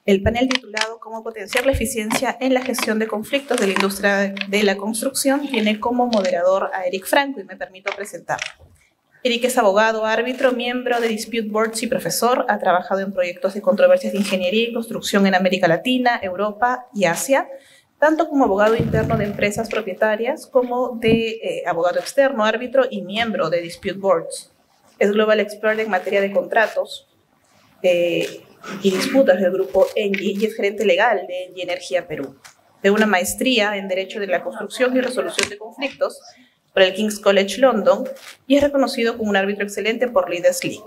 El panel titulado ¿Cómo potenciar la eficiencia en la gestión de conflictos de la industria de la construcción tiene como moderador a Eric Franco y me permito presentarlo. Eric es abogado, árbitro, miembro de Dispute Boards y profesor. Ha trabajado en proyectos de controversias de ingeniería y construcción en América Latina, Europa y Asia, tanto como abogado interno de empresas propietarias como de abogado externo, árbitro y miembro de Dispute Boards. Es Global Expert en materia de contratos y disputas del grupo ENGIE y es gerente legal de ENGIE Energía Perú. De una maestría en Derecho de la Construcción y Resolución de Conflictos por el King's College London y es reconocido como un árbitro excelente por Leaders League.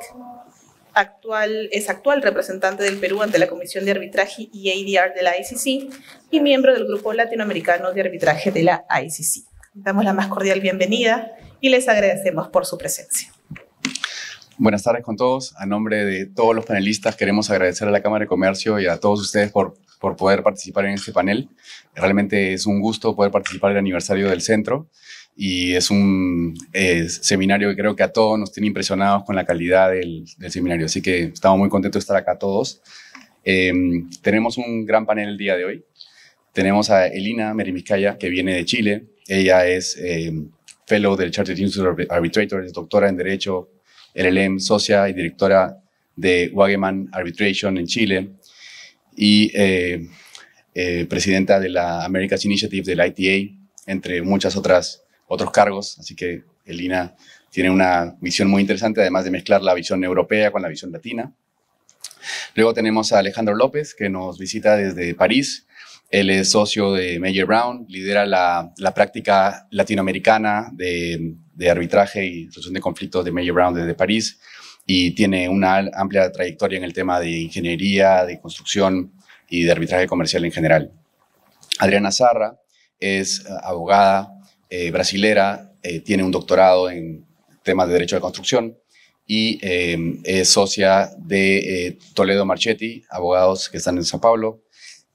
Es actual representante del Perú ante la Comisión de Arbitraje y ADR de la ICC y miembro del Grupo Latinoamericano de Arbitraje de la ICC. Damos la más cordial bienvenida y les agradecemos por su presencia. Buenas tardes con todos. A nombre de todos los panelistas queremos agradecer a la Cámara de Comercio y a todos ustedes por poder participar en este panel. Realmente es un gusto poder participar en el aniversario del centro y es un seminario que creo que a todos nos tiene impresionados con la calidad del seminario. Así que estamos muy contentos de estar acá todos. Tenemos un gran panel el día de hoy. Tenemos a Elina Merimizcaya, que viene de Chile. Ella es fellow del Chartered Institute of Arbitrators, es doctora en Derecho, LLM, socia y directora de Wageman Arbitration en Chile y presidenta de la Americas Initiative del ITA, entre muchos otros cargos. Así que Elina tiene una visión muy interesante, además de mezclar la visión europea con la visión latina. Luego tenemos a Alejandro López, que nos visita desde París. Él es socio de Mayer Brown, lidera la práctica latinoamericana de arbitraje y resolución de conflictos de Mayer Brown desde París y tiene una amplia trayectoria en el tema de ingeniería, de construcción y de arbitraje comercial en general. Adriana Zarra es abogada brasilera, tiene un doctorado en temas de derecho de construcción y es socia de Toledo Marchetti, abogados que están en Sao Paulo.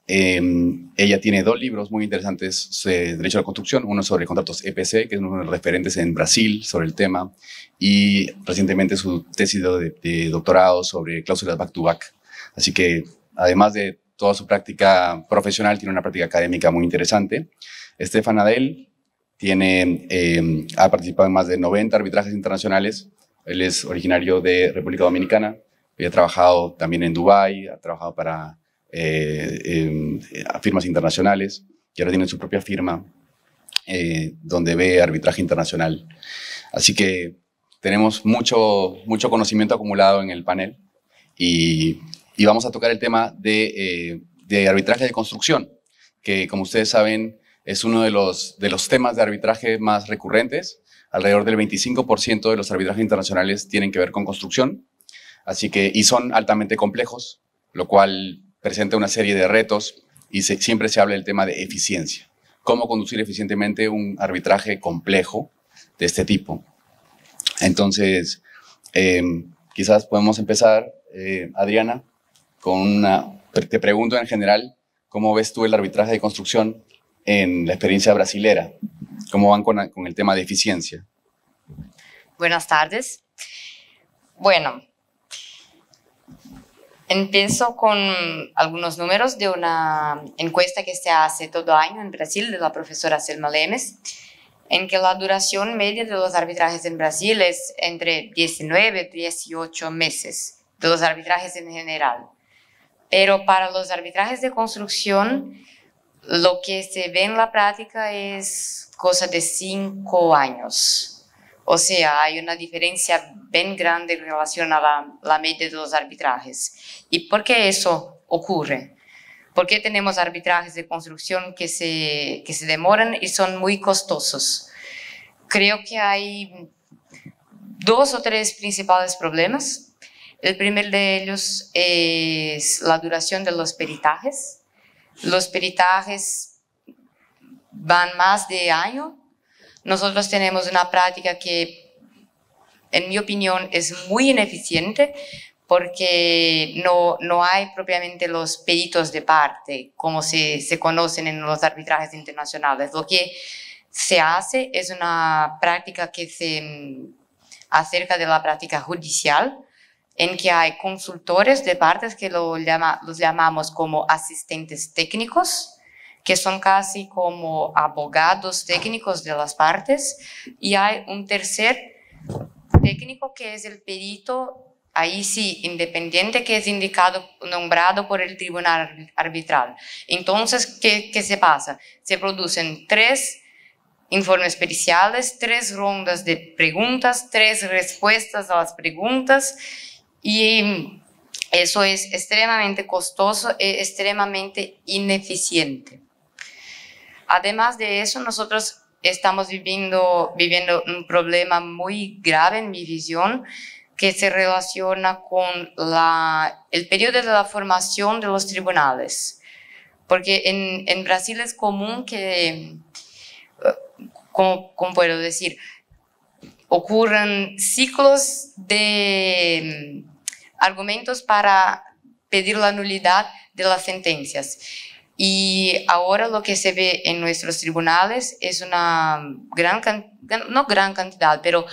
Ella tiene 2 libros muy interesantes sobre derecho a la construcción, uno sobre contratos EPC, que es uno de los referentes en Brasil sobre el tema, y recientemente su tesis de doctorado sobre cláusulas back-to-back. Así que, además de toda su práctica profesional, tiene una práctica académica muy interesante. Stefan Adel ha participado en más de 90 arbitrajes internacionales. Él es originario de República Dominicana, ha trabajado también en Dubái, ha trabajado para firmas internacionales y ahora tiene su propia firma donde ve arbitraje internacional. Así que tenemos mucho conocimiento acumulado en el panel y vamos a tocar el tema de arbitraje de construcción, que como ustedes saben es uno de los temas de arbitraje más recurrentes. Alrededor del 25% de los arbitrajes internacionales tienen que ver con construcción, y son altamente complejos, lo cual presenta una serie de retos y siempre se habla del tema de eficiencia. Cómo conducir eficientemente un arbitraje complejo de este tipo. Entonces, quizás podemos empezar, Adriana, te pregunto en general, ¿cómo ves tú el arbitraje de construcción en la experiencia brasilera? ¿Cómo van con el tema de eficiencia? Buenas tardes. Bueno, empiezo con algunos números de una encuesta que se hace todo año en Brasil de la profesora Selma Lemes, en que la duración media de los arbitrajes en Brasil es entre 19 y 18 meses, de los arbitrajes en general. Pero para los arbitrajes de construcción, lo que se ve en la práctica es cosa de 5 años. O sea, hay una diferencia bien grande en relación a la media de los arbitrajes. ¿Y por qué eso ocurre? ¿Por qué tenemos arbitrajes de construcción que se demoran y son muy costosos? Creo que hay 2 o 3 principales problemas. El primer de ellos es la duración de los peritajes. Los peritajes van más de año. Nosotros tenemos una práctica que, en mi opinión, es muy ineficiente porque no hay propiamente los peritos de parte, como se conocen en los arbitrajes internacionales. Lo que se hace es una práctica que se acerca de la práctica judicial, en que hay consultores de partes que los llamamos como asistentes técnicos, que son casi como abogados técnicos de las partes, y hay un tercer técnico que es el perito, ahí sí, independiente, que es nombrado por el tribunal arbitral. Entonces, ¿qué se pasa? Se producen 3 informes periciales, 3 rondas de preguntas, 3 respuestas a las preguntas, y eso es extremadamente costoso e extremadamente ineficiente. Además de eso, nosotros estamos viviendo un problema muy grave en mi visión, que se relaciona con el periodo de la formación de los tribunales. Porque en Brasil es común que, ¿cómo puedo decir? Ocurren ciclos de argumentos para pedir la nulidad de las sentencias. Y ahora lo que se ve en nuestros tribunales es una no gran cantidad, pero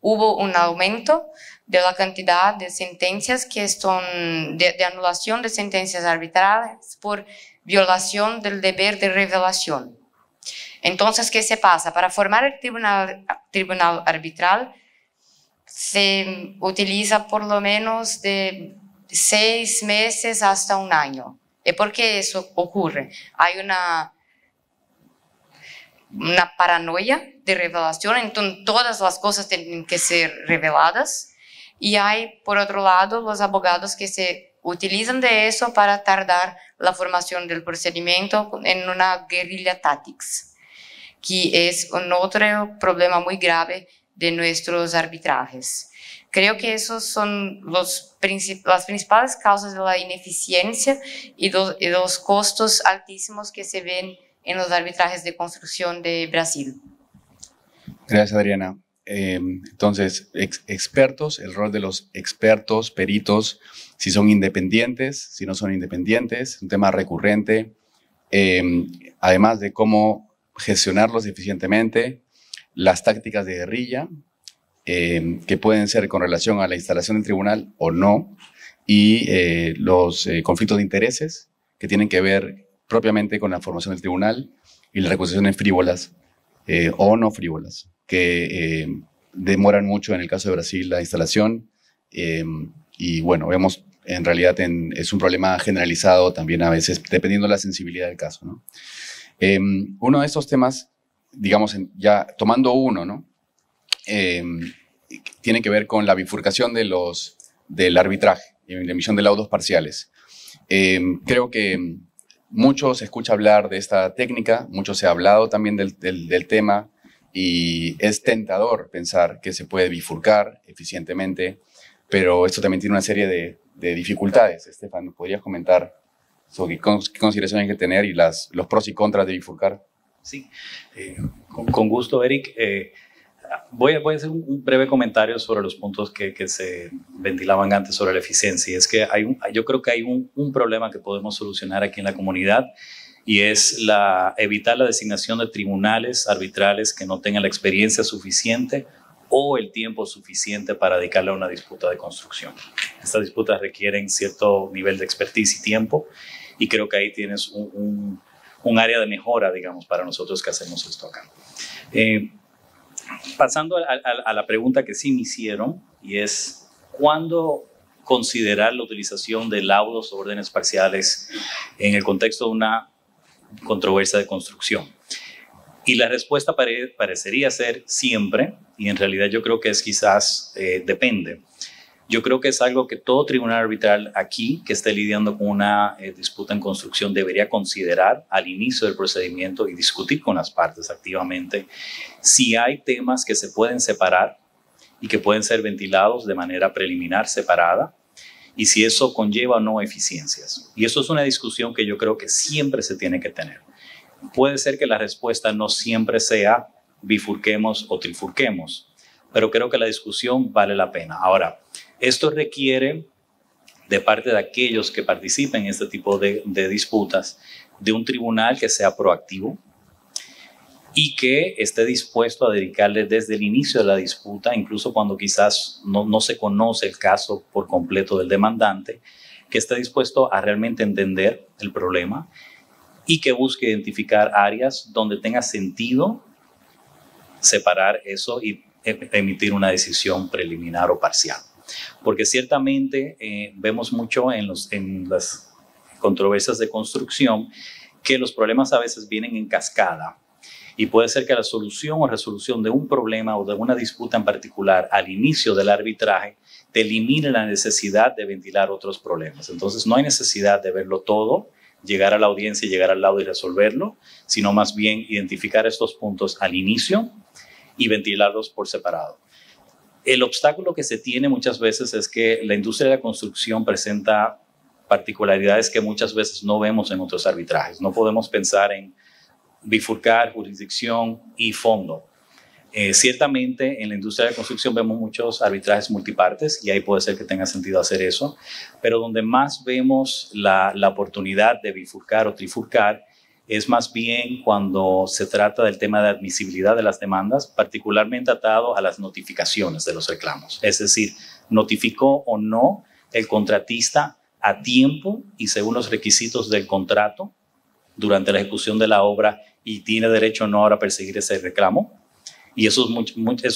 hubo un aumento de la cantidad de sentencias que son de anulación de sentencias arbitrales por violación del deber de revelación. Entonces, ¿qué se pasa? Para formar el tribunal arbitral se utiliza por lo menos de 6 meses hasta 1 año. ¿Y por qué eso ocurre? Hay una paranoia de revelación, entonces todas las cosas tienen que ser reveladas, y hay, por otro lado, los abogados que se utilizan de eso para tardar la formación del procedimiento en una guerrilla táctica, que es un otro problema muy grave de nuestros arbitrajes. Creo que esos son las principales causas de la ineficiencia y los costos altísimos que se ven en los arbitrajes de construcción de Brasil. Gracias, Adriana. Entonces, expertos, el rol de los expertos, peritos, si son independientes, si no son independientes, un tema recurrente, además de cómo gestionarlos eficientemente, las tácticas de guerrilla, que pueden ser con relación a la instalación del tribunal o no, y los conflictos de intereses que tienen que ver propiamente con la formación del tribunal y las recusaciones frívolas o no frívolas, que demoran mucho en el caso de Brasil la instalación, y bueno, vemos en realidad es un problema generalizado también a veces, dependiendo de la sensibilidad del caso, ¿no? Uno de estos temas, digamos, ya tomando uno, ¿no? Tiene que ver con la bifurcación del arbitraje y la emisión de laudos parciales. Creo que mucho se escucha hablar de esta técnica, mucho se ha hablado también del tema, y es tentador pensar que se puede bifurcar eficientemente, pero esto también tiene una serie de dificultades. Estefan, ¿nos podrías comentar sobre qué consideraciones hay que tener y los pros y contras de bifurcar? Sí, con gusto, Eric. Voy a hacer un breve comentario sobre los puntos que se ventilaban antes sobre la eficiencia. Y es que yo creo que hay un problema que podemos solucionar aquí en la comunidad, y es evitar la designación de tribunales arbitrales que no tengan la experiencia suficiente o el tiempo suficiente para dedicarle a una disputa de construcción. Estas disputas requieren cierto nivel de expertise y tiempo, y creo que ahí tienes un área de mejora, digamos, para nosotros que hacemos esto acá. Pasando a la pregunta que sí me hicieron, y es ¿cuándo considerar la utilización de laudos o órdenes parciales en el contexto de una controversia de construcción? Y la respuesta parecería ser siempre, y en realidad yo creo que es quizás depende. Yo creo que es algo que todo tribunal arbitral aquí que esté lidiando con una disputa en construcción debería considerar al inicio del procedimiento y discutir con las partes activamente si hay temas que se pueden separar y que pueden ser ventilados de manera preliminar, separada, y si eso conlleva o no eficiencias. Y eso es una discusión que yo creo que siempre se tiene que tener. Puede ser que la respuesta no siempre sea bifurquemos o trifurquemos, pero creo que la discusión vale la pena. Ahora, esto requiere de parte de aquellos que participen en este tipo de disputas, de un tribunal que sea proactivo, y que esté dispuesto a dedicarle desde el inicio de la disputa, incluso cuando quizás no se conoce el caso por completo del demandante, que esté dispuesto a realmente entender el problema y que busque identificar áreas donde tenga sentido separar eso y emitir una decisión preliminar o parcial. Porque ciertamente vemos mucho en las controversias de construcción que los problemas a veces vienen en cascada y puede ser que la solución o resolución de un problema o de una disputa en particular al inicio del arbitraje te elimine la necesidad de ventilar otros problemas. Entonces no hay necesidad de verlo todo, llegar a la audiencia y llegar al lado y resolverlo, sino más bien identificar estos puntos al inicio y ventilarlos por separado. El obstáculo que se tiene muchas veces es que la industria de la construcción presenta particularidades que muchas veces no vemos en otros arbitrajes. No podemos pensar en bifurcar jurisdicción y fondo. Ciertamente en la industria de la construcción vemos muchos arbitrajes multipartes y ahí puede ser que tenga sentido hacer eso, pero donde más vemos la oportunidad de bifurcar o trifurcar es más bien cuando se trata del tema de admisibilidad de las demandas, particularmente atado a las notificaciones de los reclamos. Es decir, notificó o no el contratista a tiempo y según los requisitos del contrato durante la ejecución de la obra y tiene derecho o no ahora a perseguir ese reclamo. Y eso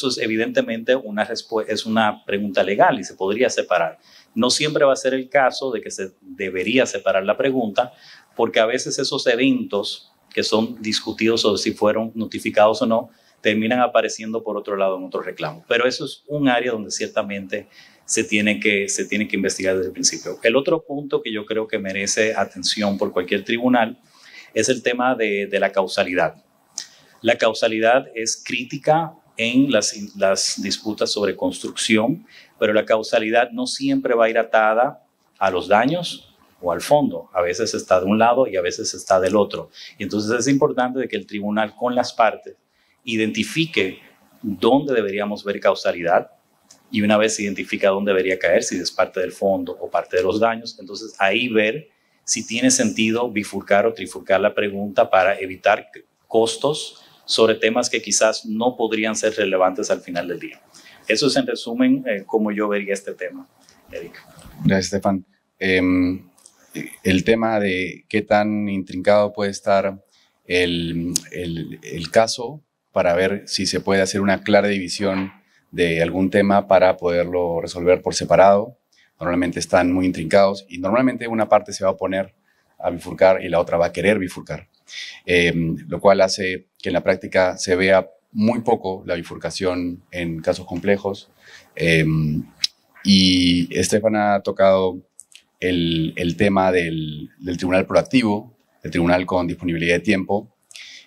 es evidentemente una pregunta legal y se podría separar. No siempre va a ser el caso de que se debería separar la pregunta, porque a veces esos eventos que son discutidos sobre si fueron notificados o no, terminan apareciendo por otro lado en otro reclamo. Pero eso es un área donde ciertamente se tiene que investigar desde el principio. El otro punto que yo creo que merece atención por cualquier tribunal es el tema de la causalidad. La causalidad es crítica en las disputas sobre construcción, pero la causalidad no siempre va a ir atada a los daños o al fondo. A veces está de un lado y a veces está del otro. Y entonces es importante de que el tribunal con las partes identifique dónde deberíamos ver causalidad y una vez se identifica dónde debería caer, si es parte del fondo o parte de los daños, entonces ahí ver si tiene sentido bifurcar o trifurcar la pregunta para evitar costos sobre temas que quizás no podrían ser relevantes al final del día. Eso es en resumen cómo yo vería este tema, Eric. Gracias, Estefan. El tema de qué tan intrincado puede estar el caso para ver si se puede hacer una clara división de algún tema para poderlo resolver por separado. Normalmente están muy intrincados y normalmente una parte se va a oponer a bifurcar y la otra va a querer bifurcar, lo cual hace que en la práctica se vea muy poco la bifurcación en casos complejos. Y Estefan ha tocado el tema del tribunal proactivo, el tribunal con disponibilidad de tiempo,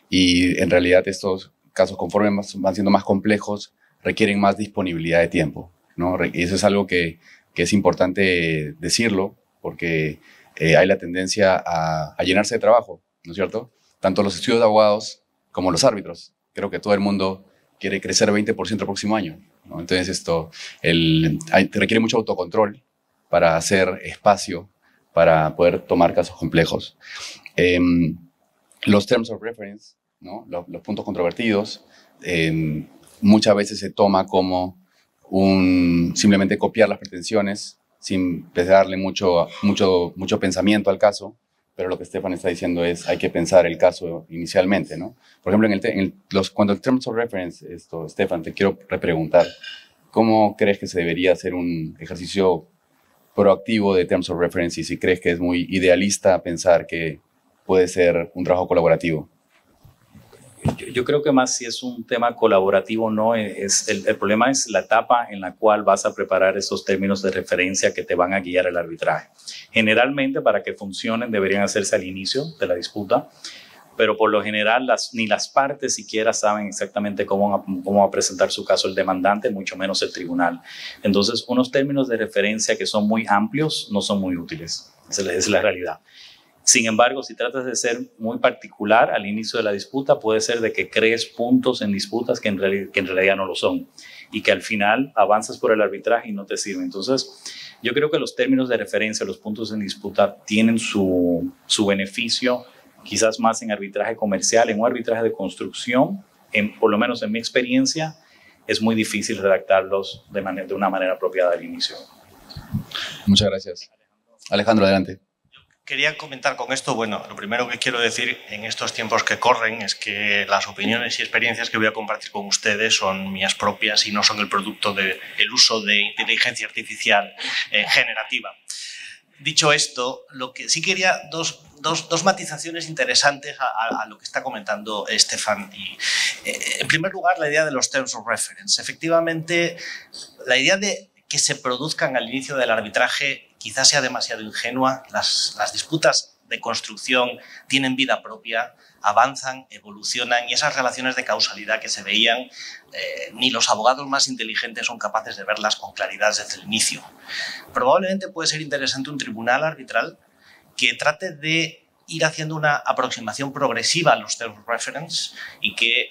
y en realidad estos casos, conforme van siendo más complejos, requieren más disponibilidad de tiempo, ¿no? Y eso es algo que es importante decirlo, porque hay la tendencia a llenarse de trabajo, ¿no es cierto? Tanto los estudios de abogados como los árbitros. Creo que todo el mundo quiere crecer 20% el próximo año, ¿no? Entonces esto requiere mucho autocontrol para hacer espacio para poder tomar casos complejos. Los terms of reference, ¿no? Los puntos controvertidos, muchas veces se toma como simplemente copiar las pretensiones sin darle mucho pensamiento al caso, pero lo que Estefan está diciendo es hay que pensar el caso inicialmente, ¿no? Por ejemplo, cuando el terms of reference, Estefan, te quiero repreguntar, ¿cómo crees que se debería hacer un ejercicio proactivo de terms of reference y si crees que es muy idealista pensar que puede ser un trabajo colaborativo? Yo creo que más si es un tema colaborativo, no es el problema es la etapa en la cual vas a preparar esos términos de referencia que te van a guiar el arbitraje. Generalmente, para que funcionen, deberían hacerse al inicio de la disputa, pero por lo general ni las partes siquiera saben exactamente cómo va a presentar su caso el demandante, mucho menos el tribunal. Entonces, unos términos de referencia que son muy amplios no son muy útiles. Esa es la realidad. Sin embargo, si tratas de ser muy particular al inicio de la disputa, puede ser de que crees puntos en disputas que en realidad no lo son y que al final avanzas por el arbitraje y no te sirven. Entonces, yo creo que los términos de referencia, los puntos en disputa, tienen su beneficio quizás más en arbitraje comercial, en un arbitraje de construcción, por lo menos en mi experiencia, es muy difícil redactarlos de una manera apropiada al inicio. Muchas gracias. Alejandro, adelante. Quería comentar con esto, bueno, lo primero que quiero decir en estos tiempos que corren es que las opiniones y experiencias que voy a compartir con ustedes son mías propias y no son el producto del uso de inteligencia artificial generativa. Dicho esto, lo que sí quería dos matizaciones interesantes a lo que está comentando Stefan. En primer lugar, la idea de los terms of reference. Efectivamente, la idea de que se produzcan al inicio del arbitraje quizás sea demasiado ingenua. Las disputas de construcción tienen vida propia, avanzan, evolucionan, y esas relaciones de causalidad que se veían, ni los abogados más inteligentes son capaces de verlas con claridad desde el inicio. Probablemente puede ser interesante un tribunal arbitral que trate de ir haciendo una aproximación progresiva a los terms of reference y que,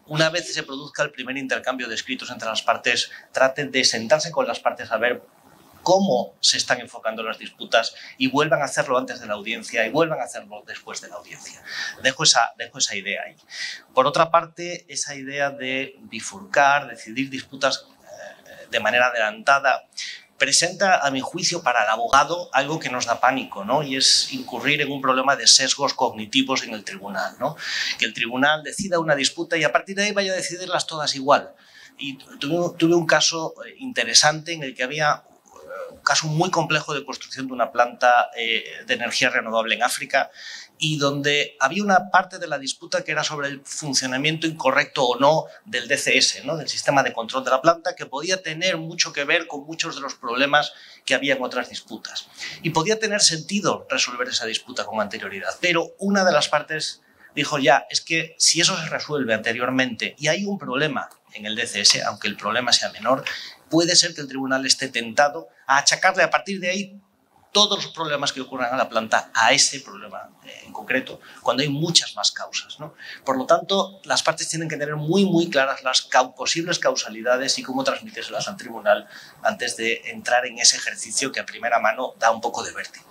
una vez se produzca el primer intercambio de escritos entre las partes, traten de sentarse con las partes a ver cómo se están enfocando las disputas y vuelvan a hacerlo antes de la audiencia y vuelvan a hacerlo después de la audiencia. Dejo esa idea ahí. Por otra parte, esa idea de bifurcar, decidir disputas de manera adelantada, presenta, a mi juicio, para el abogado algo que nos da pánico, ¿no? Y es incurrir en un problema de sesgos cognitivos en el tribunal, ¿no? Que el tribunal decida una disputa y a partir de ahí vaya a decidirlas todas igual. Y tuve un caso interesante en el que había un caso muy complejo de construcción de una planta de energía renovable en África, y donde había una parte de la disputa que era sobre el funcionamiento incorrecto o no del DCS, ¿no? Del sistema de control de la planta, que podía tener mucho que ver con muchos de los problemas que había en otras disputas. Y podía tener sentido resolver esa disputa con anterioridad, pero una de las partes dijo, ya, es que si eso se resuelve anteriormente y hay un problema en el DCS, aunque el problema sea menor, puede ser que el tribunal esté tentado a achacarle a partir de ahí todos los problemas que ocurran a la planta a ese problema en concreto, cuando hay muchas más causas, ¿no? Por lo tanto, las partes tienen que tener muy claras las posibles causalidades y cómo transmitírselas al tribunal antes de entrar en ese ejercicio que a primera mano da un poco de vértigo.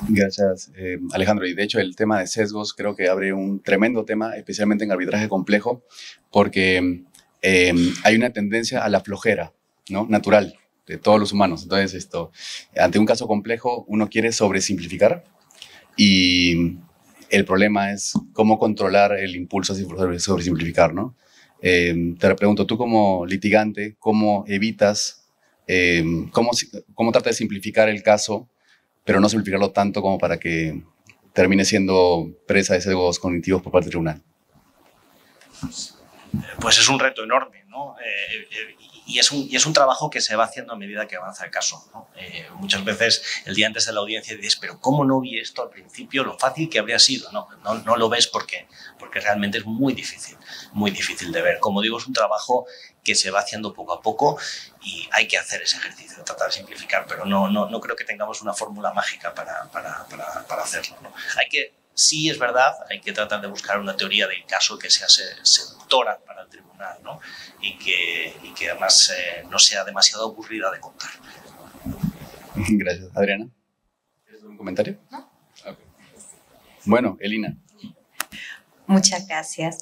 Gracias, Alejandro. Y de hecho, el tema de sesgos creo que abre un tremendo tema, especialmente en arbitraje complejo, porque hay una tendencia a la flojera, ¿no? Natural de todos los humanos. Entonces, ante un caso complejo, uno quiere sobresimplificar y el problema es cómo controlar el impulso a sobresimplificar, ¿no? Te pregunto, tú como litigante, ¿cómo evitas, cómo tratas de simplificar el caso, pero no simplificarlo tanto como para que termine siendo presa de sesgos cognitivos por parte del tribunal? Pues es un reto enorme, ¿no? Y es un trabajo que se va haciendo a medida que avanza el caso, ¿no? Muchas veces el día antes de la audiencia dices, pero ¿cómo no vi esto al principio? Lo fácil que habría sido. No lo ves porque realmente es muy difícil de ver. Como digo, es un trabajo que se va haciendo poco a poco y hay que hacer ese ejercicio de tratar de simplificar, pero no creo que tengamos una fórmula mágica para hacerlo, ¿no? Sí, es verdad, hay que tratar de buscar una teoría del caso que sea seductora para el tribunal, ¿no? Y que además no sea demasiado aburrida de contar. Gracias. Adriana, ¿tienes un comentario? No. Okay. Bueno, Elina. Muchas gracias.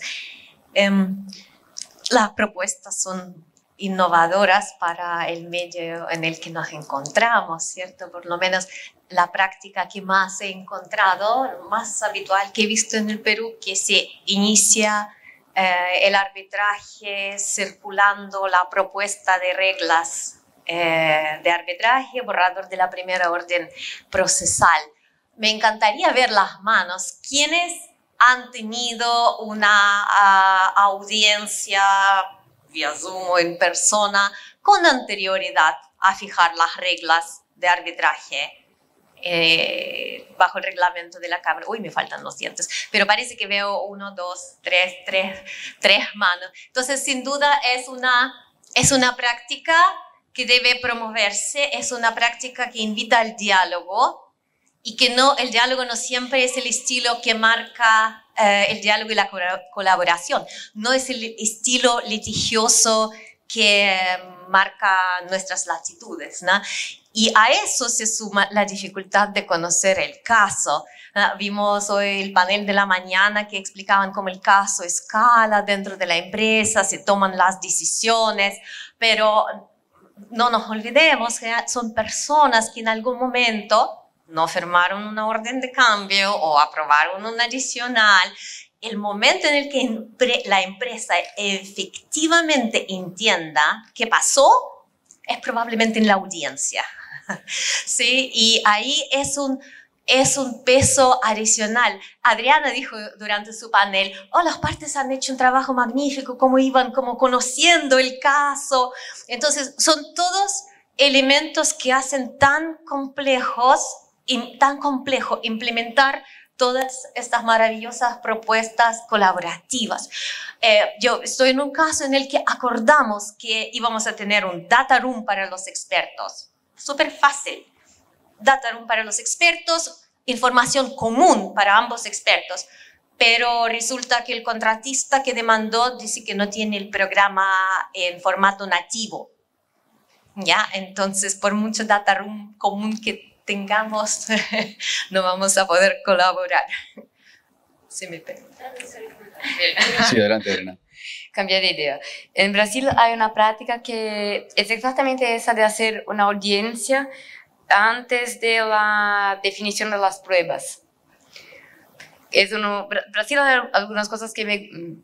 Las propuestas son innovadoras para el medio en el que nos encontramos, ¿cierto? Por lo menos la práctica que más he encontrado, más habitual que he visto en el Perú, que se inicia el arbitraje circulando la propuesta de reglas de arbitraje, borrador de la primera orden procesal. Me encantaría ver las manos. ¿Quiénes han tenido una audiencia vía Zoom o en persona con anterioridad a fijar las reglas de arbitraje bajo el reglamento de la Cámara? Uy, me faltan los dientes, pero parece que veo 1, 2, 3 manos. Entonces, sin duda, es una práctica que debe promoverse, es una práctica que invita al diálogo y que el diálogo no siempre es el estilo que marca el diálogo y la colaboración, no es el estilo litigioso que marca nuestras latitudes, ¿no? Y a eso se suma la dificultad de conocer el caso, Vimos hoy el panel de la mañana que explicaban cómo el caso escala dentro de la empresa, se toman las decisiones, pero no nos olvidemos que son personas que en algún momento no firmaron una orden de cambio o aprobaron una adicional. El momento en el que la empresa efectivamente entienda qué pasó es probablemente en la audiencia. ¿Sí? Y ahí es un peso adicional. Adriana dijo durante su panel, las partes han hecho un trabajo magnífico, cómo iban como conociendo el caso. Entonces, son todos elementos que hacen tan complejo implementar todas estas maravillosas propuestas colaborativas. Yo estoy en un caso en el que acordamos que íbamos a tener un data room para los expertos. Súper fácil. Data room para los expertos, información común para ambos expertos, pero resulta que el contratista que demandó dice que no tiene el programa en formato nativo. ¿Ya? Entonces, por mucho data room común que tengamos, no vamos a poder colaborar. Si me permite. Sí, adelante, Elena. Cambiar de idea. En Brasil hay una práctica que es exactamente esa de hacer una audiencia antes de la definición de las pruebas. Brasil hay algunas cosas que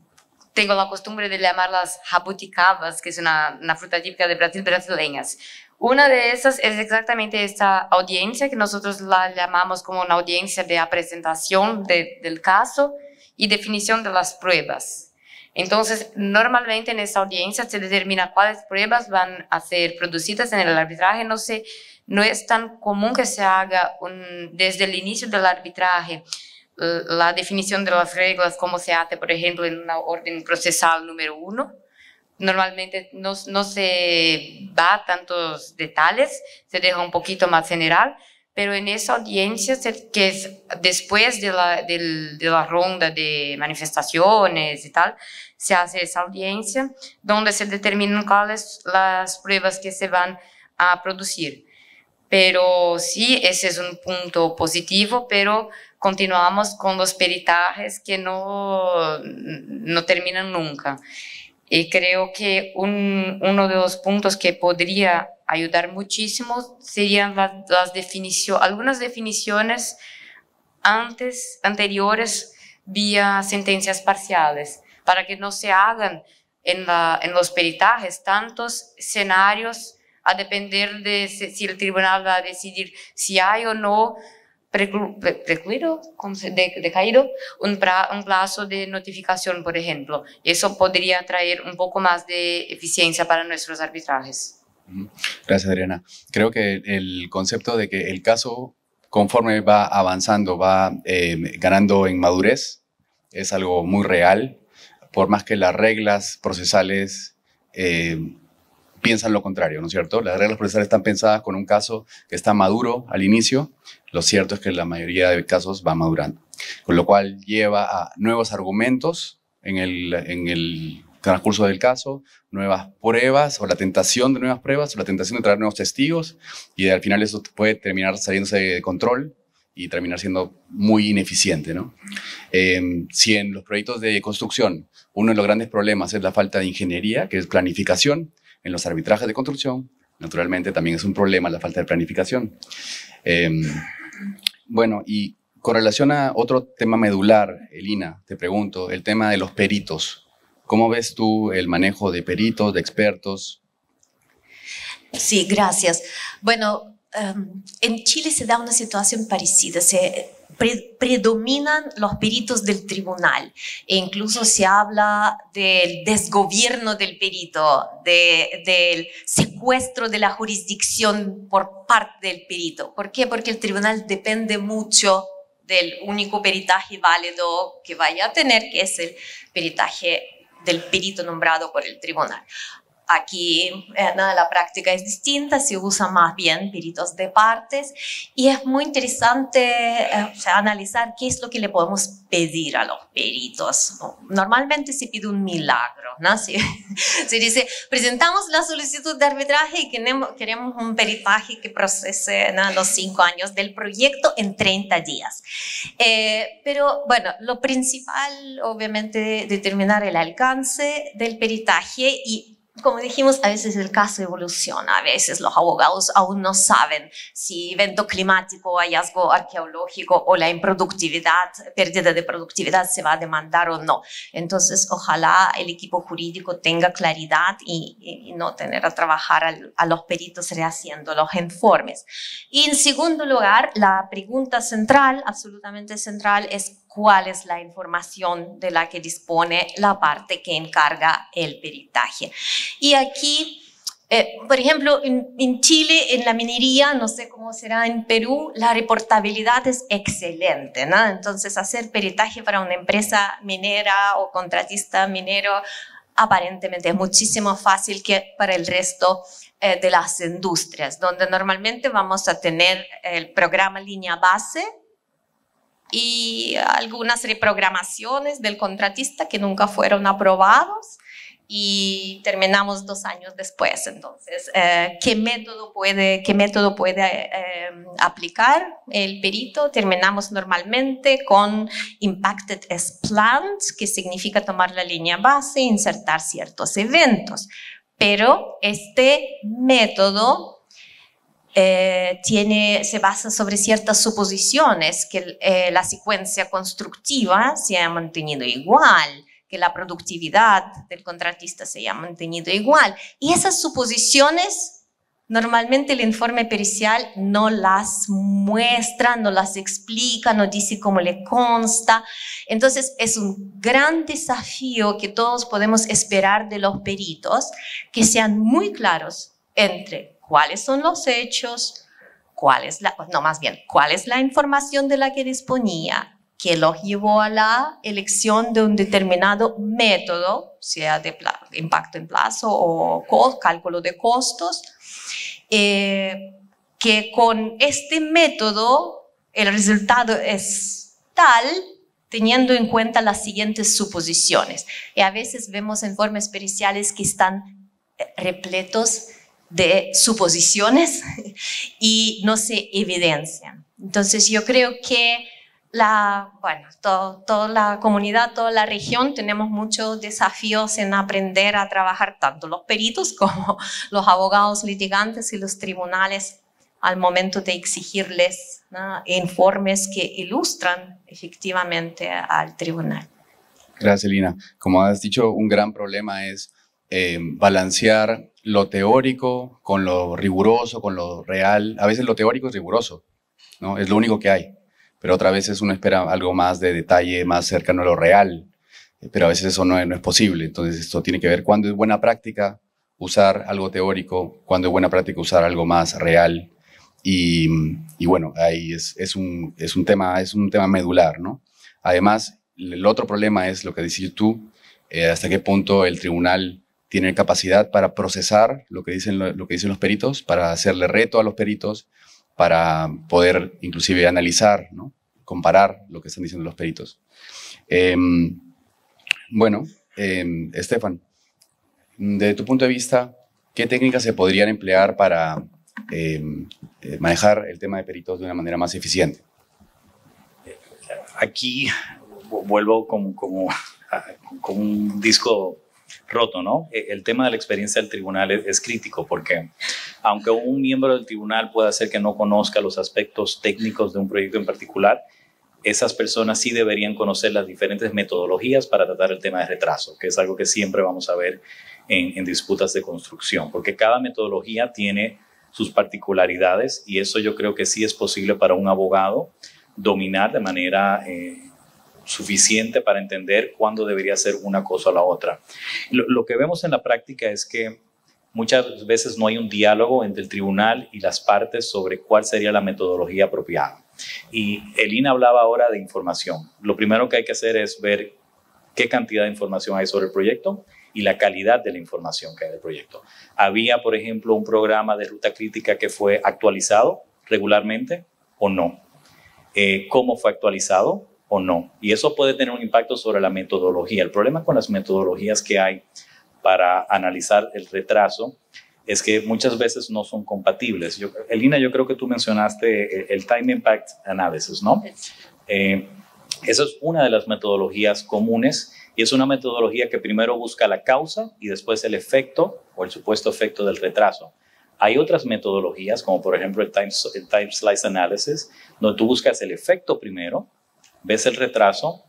tengo la costumbre de llamarlas jabuticabas, que es una fruta típica de Brasil, brasileñas. Una de esas es exactamente esta audiencia, que nosotros la llamamos como una audiencia de presentación del caso y definición de las pruebas. Entonces, normalmente en esta audiencia se determina cuáles pruebas van a ser producidas en el arbitraje. No es tan común que se haga desde el inicio del arbitraje la definición de las reglas, como se hace, por ejemplo, en una orden procesal número 1. Normalmente no se va a tantos detalles, se deja un poquito más general, pero en esa audiencia, que es después de la ronda de manifestaciones y tal, se hace esa audiencia donde se determinan cuáles las pruebas que se van a producir. Pero sí, ese es un punto positivo, pero continuamos con los peritajes que no terminan nunca. Y creo que uno de los puntos que podría ayudar muchísimo serían algunas definiciones anteriores vía sentencias parciales, para que no se hagan en los peritajes tantos escenarios a depender de si el tribunal va a decidir si hay o no decaído un plazo de notificación, por ejemplo. Eso podría traer un poco más de eficiencia para nuestros arbitrajes. Gracias, Adriana. Creo que el concepto de que el caso, conforme va avanzando, va ganando en madurez, es algo muy real, por más que las reglas procesales piensan lo contrario, ¿no es cierto? Las reglas procesales están pensadas con un caso que está maduro al inicio. Lo cierto es que la mayoría de casos va madurando, con lo cual lleva a nuevos argumentos en el transcurso del caso, nuevas pruebas o la tentación de nuevas pruebas o la tentación de traer nuevos testigos, y al final eso puede terminar saliéndose de control y terminar siendo muy ineficiente, ¿no? Si en los proyectos de construcción uno de los grandes problemas es la falta de ingeniería, que es planificación, en los arbitrajes de construcción, naturalmente también es un problema la falta de planificación. Bueno, y con relación a otro tema medular, Elina, te pregunto, el tema de los peritos. ¿Cómo ves tú el manejo de peritos, de expertos? Sí, gracias. Bueno, en Chile se da una situación parecida. Predominan los peritos del tribunal e incluso se habla del desgobierno del perito, del secuestro de la jurisdicción por parte del perito. ¿Por qué? Porque el tribunal depende mucho del único peritaje válido que vaya a tener, que es el peritaje del perito nombrado por el tribunal. aquí la práctica es distinta, se usa más bien peritos de partes y es muy interesante analizar qué es lo que le podemos pedir a los peritos. Normalmente se pide un milagro, ¿no? Se dice, presentamos la solicitud de arbitraje y queremos un peritaje que procese, ¿no?, los 5 años del proyecto en 30 días. Pero bueno, lo principal obviamente determinar el alcance del peritaje y, como dijimos, a veces el caso evoluciona, a veces los abogados aún no saben si evento climático, hallazgo arqueológico o la improductividad, pérdida de productividad se va a demandar o no. Entonces, ojalá el equipo jurídico tenga claridad y no tener a trabajar a los peritos rehaciendo los informes. Y en segundo lugar, la pregunta central, absolutamente central, es cuál es la información de la que dispone la parte que encarga el peritaje. Y aquí, por ejemplo, en Chile, en la minería, no sé cómo será en Perú, la reportabilidad es excelente, ¿no? Entonces, hacer peritaje para una empresa minera o contratista minero aparentemente es muchísimo fácil que para el resto de las industrias, donde normalmente vamos a tener el programa línea base y algunas reprogramaciones del contratista que nunca fueron aprobados y terminamos 2 años después. Entonces, ¿qué método puede aplicar el perito? Terminamos normalmente con Impacted as Planned, que significa tomar la línea base e insertar ciertos eventos. Pero este método se basa sobre ciertas suposiciones, que la secuencia constructiva se ha mantenido igual, que la productividad del contratista se ha mantenido igual. Y esas suposiciones, normalmente el informe pericial no las muestra, no las explica, no dice cómo le consta. Entonces, es un gran desafío que todos podemos esperar de los peritos, que sean muy claros entre cuáles son los hechos, cuál es la información de la que disponía, que los llevó a la elección de un determinado método, sea de impacto en plazo o cálculo de costos, que con este método el resultado es tal, teniendo en cuenta las siguientes suposiciones. Y a veces vemos informes periciales que están repletos de suposiciones y no se evidencian. Entonces yo creo que toda la comunidad, toda la región, tenemos muchos desafíos en aprender a trabajar tanto los peritos como los abogados litigantes y los tribunales al momento de exigirles, ¿no?, informes que ilustran efectivamente al tribunal. Gracias, Lina. Como has dicho, un gran problema es balancear lo teórico con lo riguroso, con lo real. A veces lo teórico es riguroso, ¿no? Es lo único que hay. Pero otras veces uno espera algo más de detalle, más cercano a lo real. Pero a veces eso no es posible. Entonces esto tiene que ver cuándo es buena práctica usar algo teórico, cuándo es buena práctica usar algo más real. Y bueno, ahí es un tema medular, ¿no? Además, el otro problema es lo que decís tú, hasta qué punto el tribunal tiene capacidad para procesar lo que dicen los peritos, para hacerle reto a los peritos, para poder inclusive analizar, ¿no?, comparar lo que están diciendo los peritos. Estefan, desde tu punto de vista, ¿qué técnicas se podrían emplear para manejar el tema de peritos de una manera más eficiente? Aquí vuelvo como un disco roto, ¿no? El tema de la experiencia del tribunal es crítico porque aunque un miembro del tribunal pueda ser que no conozca los aspectos técnicos de un proyecto en particular, esas personas sí deberían conocer las diferentes metodologías para tratar el tema de retraso, que es algo que siempre vamos a ver en disputas de construcción, porque cada metodología tiene sus particularidades y eso yo creo que sí es posible para un abogado dominar de manera suficiente para entender cuándo debería ser una cosa o la otra. Lo que vemos en la práctica es que muchas veces no hay un diálogo entre el tribunal y las partes sobre cuál sería la metodología apropiada. Y Elina hablaba ahora de información. Lo primero que hay que hacer es ver qué cantidad de información hay sobre el proyecto y la calidad de la información que hay del proyecto. Había, por ejemplo, un programa de ruta crítica que fue actualizado regularmente o no. ¿Cómo fue actualizado o no? Y eso puede tener un impacto sobre la metodología. El problema con las metodologías que hay para analizar el retraso es que muchas veces no son compatibles. Elina, yo creo que tú mencionaste el Time Impact Analysis, ¿no? Esa es una de las metodologías comunes y es una metodología que primero busca la causa y después el efecto o el supuesto efecto del retraso. Hay otras metodologías, como por ejemplo el Time Slice Analysis, donde tú buscas el efecto primero, ves el retraso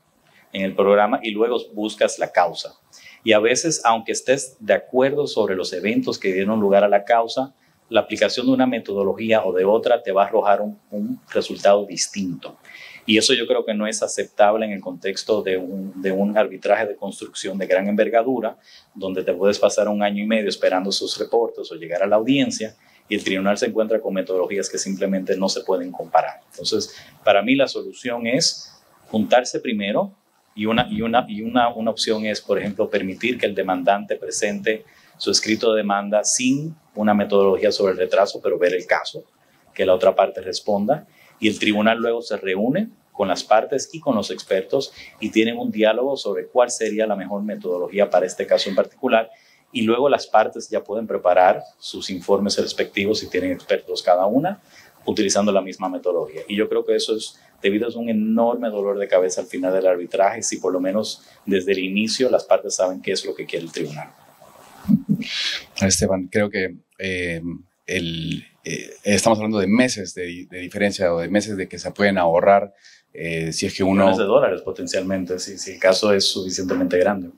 en el programa y luego buscas la causa. Y a veces, aunque estés de acuerdo sobre los eventos que dieron lugar a la causa, la aplicación de una metodología o de otra te va a arrojar un resultado distinto. Y eso yo creo que no es aceptable en el contexto de un arbitraje de construcción de gran envergadura, donde te puedes pasar 1 año y medio esperando sus reportes o llegar a la audiencia y el tribunal se encuentra con metodologías que simplemente no se pueden comparar. Entonces, para mí la solución es juntarse primero y una opción es, por ejemplo, permitir que el demandante presente su escrito de demanda sin una metodología sobre el retraso, pero ver el caso, que la otra parte responda. Y el tribunal luego se reúne con las partes y con los expertos y tienen un diálogo sobre cuál sería la mejor metodología para este caso en particular. Y luego las partes ya pueden preparar sus informes respectivos si tienen expertos cada una, utilizando la misma metodología. Y yo creo que eso es debido a un enorme dolor de cabeza al final del arbitraje, si por lo menos desde el inicio las partes saben qué es lo que quiere el tribunal. Esteban, creo que estamos hablando de meses de diferencia o de meses de que se pueden ahorrar si es que uno... Millones de dólares potencialmente, si el caso es suficientemente grande.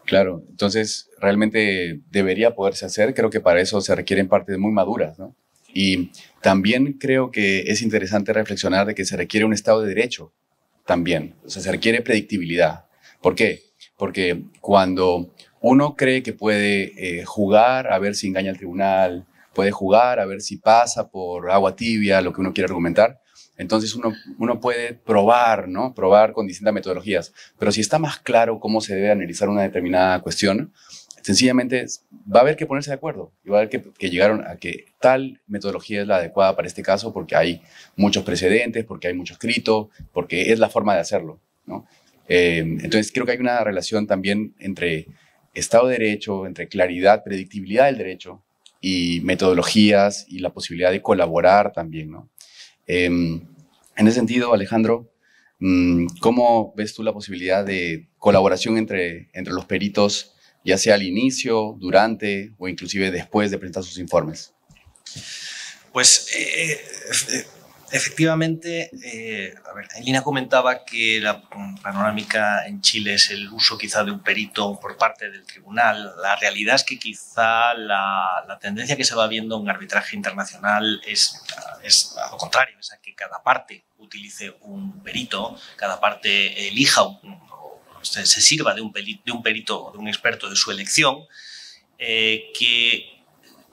Claro, entonces realmente debería poderse hacer. Creo que para eso se requieren partes muy maduras, ¿no? Y también creo que es interesante reflexionar de que se requiere un Estado de Derecho también. O sea, se requiere predictibilidad. ¿Por qué? Porque cuando uno cree que puede jugar a ver si engaña al tribunal, puede jugar a ver si pasa por agua tibia lo que uno quiere argumentar, entonces uno puede probar, ¿no? Probar con distintas metodologías. Pero si está más claro cómo se debe analizar una determinada cuestión, sencillamente va a haber que ponerse de acuerdo y va a haber que llegaron a que tal metodología es la adecuada para este caso porque hay muchos precedentes, porque hay mucho escrito, porque es la forma de hacerlo, ¿no? Entonces creo que hay una relación también entre Estado de Derecho, entre claridad, predictibilidad del derecho y metodologías y la posibilidad de colaborar también, ¿no? En ese sentido, Alejandro, ¿cómo ves tú la posibilidad de colaboración entre los peritos, ya sea al inicio, durante o inclusive después de presentar sus informes? Pues efectivamente, Elina comentaba que la panorámica en Chile es el uso quizá de un perito por parte del tribunal. La realidad es que quizá la tendencia que se va viendo en arbitraje internacional es a lo contrario, es a que cada parte utilice un perito, cada parte elija se sirva de un perito o de un experto de su elección, que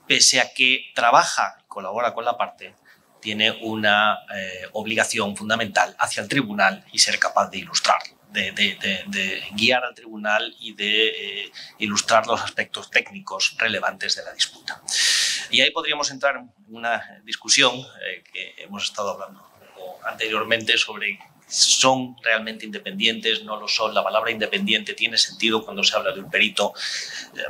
pese a que trabaja y colabora con la parte, tiene una obligación fundamental hacia el tribunal y ser capaz de ilustrarlo, de guiar al tribunal y de ilustrar los aspectos técnicos relevantes de la disputa. Y ahí podríamos entrar en una discusión que hemos estado hablando anteriormente sobre si son realmente independientes, no lo son. La palabra independiente tiene sentido cuando se habla de un perito.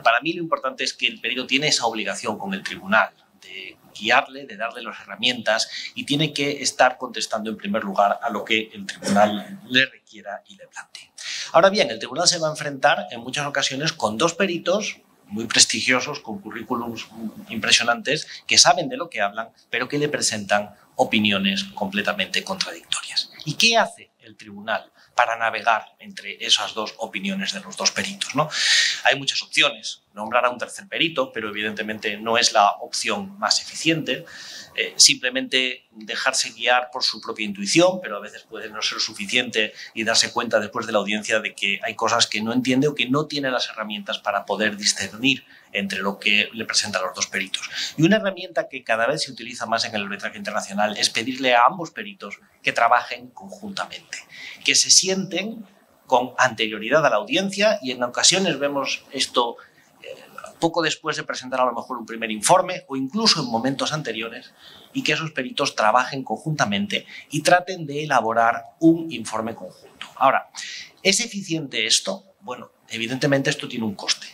Para mí lo importante es que el perito tiene esa obligación con el tribunal de guiarle, de darle las herramientas y tiene que estar contestando en primer lugar a lo que el tribunal le requiera y le plantee. Ahora bien, el tribunal se va a enfrentar en muchas ocasiones con dos peritos muy prestigiosos, con currículums impresionantes, que saben de lo que hablan, pero que le presentan opiniones completamente contradictorias. ¿Y qué hace el tribunal para navegar entre esas dos opiniones de los dos peritos, ¿no? Hay muchas opciones. Nombrar a un tercer perito, pero evidentemente no es la opción más eficiente. Simplemente dejarse guiar por su propia intuición, pero a veces puede no ser suficiente y darse cuenta después de la audiencia de que hay cosas que no entiende o que no tiene las herramientas para poder discernir entre lo que le presentan los dos peritos. Y una herramienta que cada vez se utiliza más en el arbitraje internacional es pedirle a ambos peritos que trabajen conjuntamente, que se sienten con anterioridad a la audiencia y en ocasiones vemos esto poco después de presentar a lo mejor un primer informe o incluso en momentos anteriores, y que esos peritos trabajen conjuntamente y traten de elaborar un informe conjunto. Ahora, ¿es eficiente esto? Bueno, evidentemente esto tiene un coste.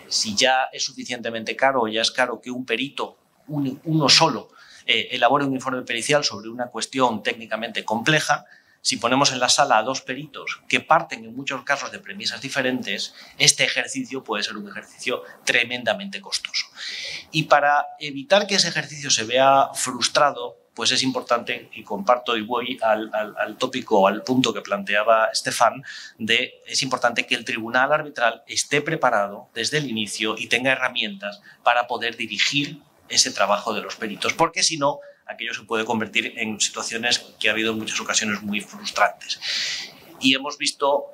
Si ya es suficientemente caro o ya es caro que un perito, uno solo, elabore un informe pericial sobre una cuestión técnicamente compleja, si ponemos en la sala a dos peritos que parten en muchos casos de premisas diferentes, este ejercicio puede ser un ejercicio tremendamente costoso. Y para evitar que ese ejercicio se vea frustrado, pues es importante, y comparto y voy al tópico, al punto que planteaba Estefan, es importante que el tribunal arbitral esté preparado desde el inicio y tenga herramientas para poder dirigir ese trabajo de los peritos, porque si no, aquello se puede convertir en situaciones que ha habido en muchas ocasiones muy frustrantes. Y hemos visto